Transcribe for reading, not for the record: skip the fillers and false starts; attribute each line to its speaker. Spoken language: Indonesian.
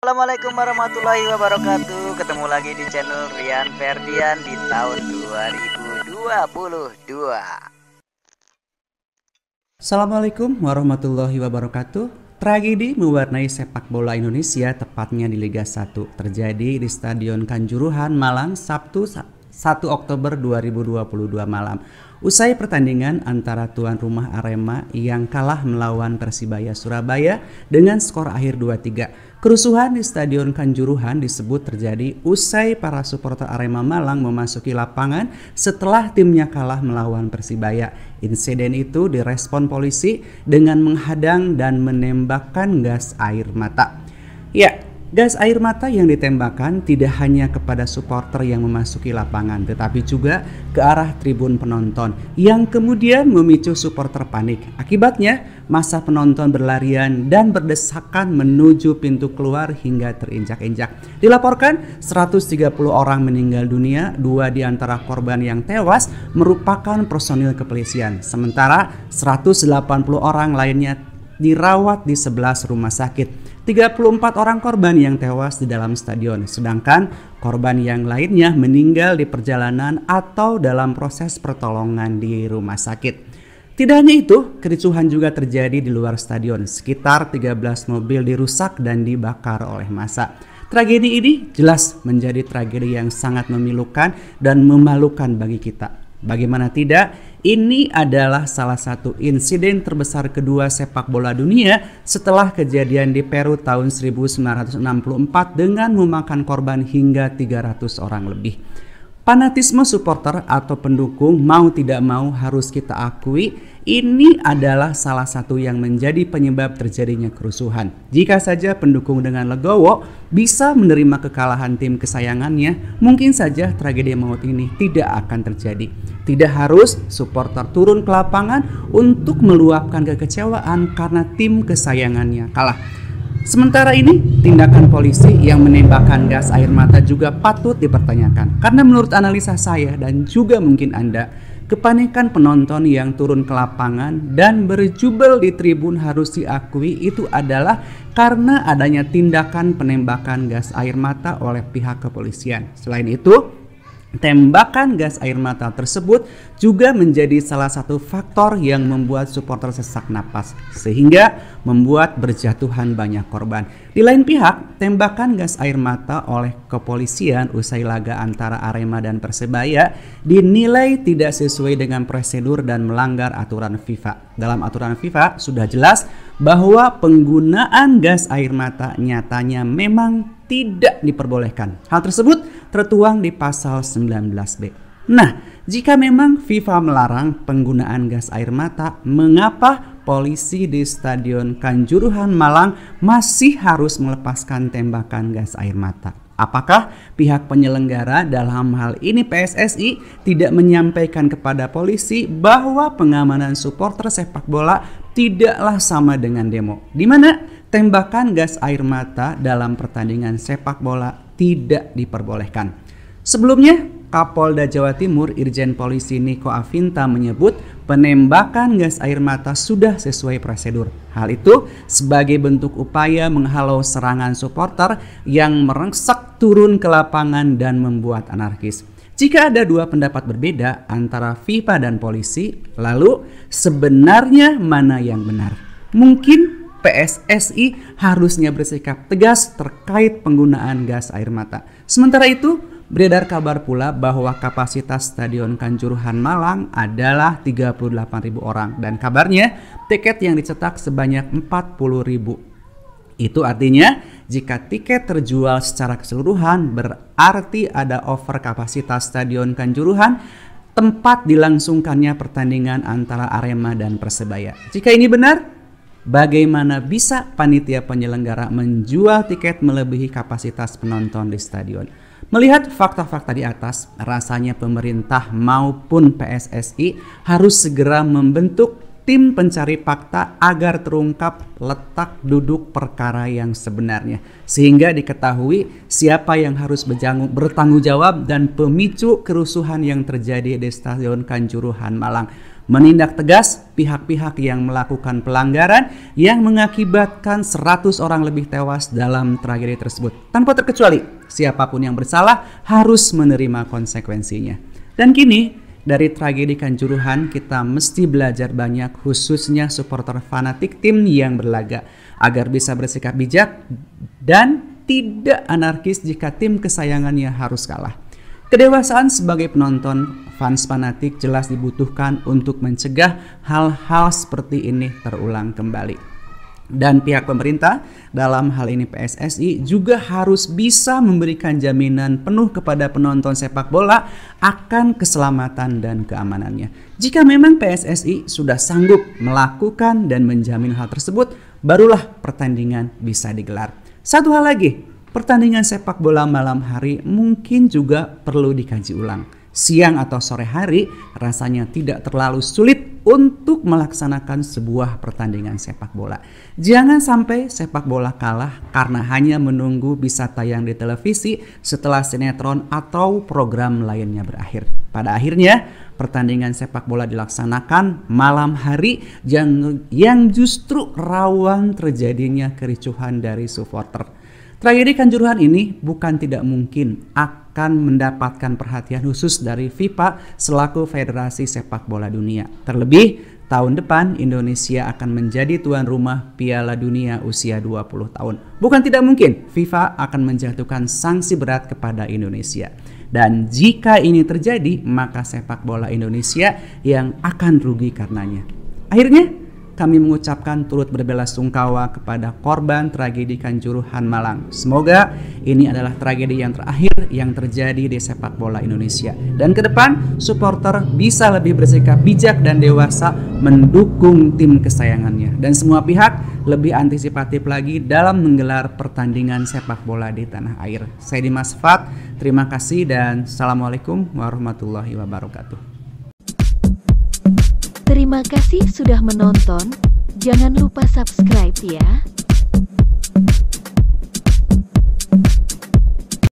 Speaker 1: Assalamualaikum warahmatullahi wabarakatuh. Ketemu lagi di channel Rian Ferdian di tahun 2022.
Speaker 2: Assalamualaikum warahmatullahi wabarakatuh. Tragedi mewarnai sepak bola Indonesia, tepatnya di Liga 1, terjadi di Stadion Kanjuruhan, Malang, Sabtu 1 Oktober 2022 malam. Usai pertandingan antara tuan rumah Arema yang kalah melawan Persibaya Surabaya dengan skor akhir 2-3. Kerusuhan di Stadion Kanjuruhan disebut terjadi usai para supporter Arema Malang memasuki lapangan setelah timnya kalah melawan Persibaya. Insiden itu direspon polisi dengan menghadang dan menembakkan gas air mata. Ya, gas air mata yang ditembakkan tidak hanya kepada supporter yang memasuki lapangan, tetapi juga ke arah tribun penonton yang kemudian memicu supporter panik. Akibatnya, massa penonton berlarian dan berdesakan menuju pintu keluar hingga terinjak-injak. Dilaporkan 130 orang meninggal dunia, 2 di antara korban yang tewas merupakan personil kepolisian. Sementara 180 orang lainnya dirawat di 11 rumah sakit. 34 orang korban yang tewas di dalam stadion, sedangkan korban yang lainnya meninggal di perjalanan atau dalam proses pertolongan di rumah sakit. Tidak hanya itu, kericuhan juga terjadi di luar stadion. Sekitar 13 mobil dirusak dan dibakar oleh massa. Tragedi ini jelas menjadi tragedi yang sangat memilukan dan memalukan bagi kita. Bagaimana tidak, ini adalah salah satu insiden terbesar kedua sepak bola dunia setelah kejadian di Peru tahun 1964 dengan memakan korban hingga 300 orang lebih. Fanatisme supporter atau pendukung mau tidak mau harus kita akui ini adalah salah satu yang menjadi penyebab terjadinya kerusuhan. Jika saja pendukung dengan legowo bisa menerima kekalahan tim kesayangannya, mungkin saja tragedi maut ini tidak akan terjadi. Tidak harus supporter turun ke lapangan untuk meluapkan kekecewaan karena tim kesayangannya kalah. Sementara ini, tindakan polisi yang menembakkan gas air mata juga patut dipertanyakan. Karena menurut analisa saya dan juga mungkin Anda, kepanikan penonton yang turun ke lapangan dan berjubel di tribun harus diakui itu adalah karena adanya tindakan penembakan gas air mata oleh pihak kepolisian. Selain itu, tembakan gas air mata tersebut juga menjadi salah satu faktor yang membuat supporter sesak napas sehingga membuat berjatuhan banyak korban. Di lain pihak, tembakan gas air mata oleh kepolisian usai laga antara Arema dan Persebaya dinilai tidak sesuai dengan prosedur dan melanggar aturan FIFA. Dalam aturan FIFA sudah jelas bahwa penggunaan gas air mata nyatanya memang tidak diperbolehkan. Hal tersebut tertuang di pasal 19B. Nah, jika memang FIFA melarang penggunaan gas air mata, mengapa polisi di Stadion Kanjuruhan Malang masih harus melepaskan tembakan gas air mata? Apakah pihak penyelenggara dalam hal ini PSSI tidak menyampaikan kepada polisi bahwa pengamanan supporter sepak bola tidaklah sama dengan demo, di mana tembakan gas air mata dalam pertandingan sepak bola tidak diperbolehkan? Sebelumnya, Kapolda Jawa Timur Irjen Polisi Niko Afinta menyebut penembakan gas air mata sudah sesuai prosedur. Hal itu sebagai bentuk upaya menghalau serangan supporter yang merengsak turun ke lapangan dan membuat anarkis. Jika ada dua pendapat berbeda antara FIFA dan polisi, lalu sebenarnya mana yang benar? Mungkin PSSI harusnya bersikap tegas terkait penggunaan gas air mata. Sementara itu, beredar kabar pula bahwa kapasitas Stadion Kanjuruhan Malang adalah 38.000 orang dan kabarnya tiket yang dicetak sebanyak 40.000. Itu artinya jika tiket terjual secara keseluruhan berarti ada over kapasitas Stadion Kanjuruhan tempat dilangsungkannya pertandingan antara Arema dan Persebaya. Jika ini benar, bagaimana bisa panitia penyelenggara menjual tiket melebihi kapasitas penonton di stadion? Melihat fakta-fakta di atas, rasanya pemerintah maupun PSSI harus segera membentuk tim pencari fakta agar terungkap letak duduk perkara yang sebenarnya, sehingga diketahui siapa yang harus bertanggung jawab dan pemicu kerusuhan yang terjadi di Stadion Kanjuruhan Malang. Menindak tegas pihak-pihak yang melakukan pelanggaran yang mengakibatkan 100 orang lebih tewas dalam tragedi tersebut. Tanpa terkecuali, siapapun yang bersalah harus menerima konsekuensinya. Dan kini, dari tragedi Kanjuruhan kita mesti belajar banyak, khususnya supporter fanatik tim yang berlaga, agar bisa bersikap bijak dan tidak anarkis jika tim kesayangannya harus kalah. Kedewasaan sebagai penonton fans fanatik jelas dibutuhkan untuk mencegah hal-hal seperti ini terulang kembali. Dan pihak pemerintah, dalam hal ini PSSI, juga harus bisa memberikan jaminan penuh kepada penonton sepak bola akan keselamatan dan keamanannya. Jika memang PSSI sudah sanggup melakukan dan menjamin hal tersebut, barulah pertandingan bisa digelar. Satu hal lagi, pertandingan sepak bola malam hari mungkin juga perlu dikaji ulang. Siang atau sore hari rasanya tidak terlalu sulit untuk melaksanakan sebuah pertandingan sepak bola. Jangan sampai sepak bola kalah karena hanya menunggu bisa tayang di televisi setelah sinetron atau program lainnya berakhir. Pada akhirnya, pertandingan sepak bola dilaksanakan malam hari yang justru rawan terjadinya kericuhan dari supporter. Tragedi Kanjuruhan ini bukan tidak mungkin akan mendapatkan perhatian khusus dari FIFA selaku Federasi Sepak Bola Dunia. Terlebih, tahun depan Indonesia akan menjadi tuan rumah Piala Dunia usia 20 tahun. Bukan tidak mungkin FIFA akan menjatuhkan sanksi berat kepada Indonesia. Dan jika ini terjadi, maka sepak bola Indonesia yang akan rugi karenanya. Akhirnya, kami mengucapkan turut berbelasungkawa kepada korban tragedi Kanjuruhan Malang. Semoga ini adalah tragedi yang terakhir yang terjadi di sepak bola Indonesia. Dan ke depan, supporter bisa lebih bersikap bijak dan dewasa mendukung tim kesayangannya. Dan semua pihak lebih antisipatif lagi dalam menggelar pertandingan sepak bola di tanah air. Saya Dimas Fat, terima kasih dan Assalamualaikum warahmatullahi wabarakatuh.
Speaker 3: Terima kasih sudah menonton. Jangan lupa subscribe ya.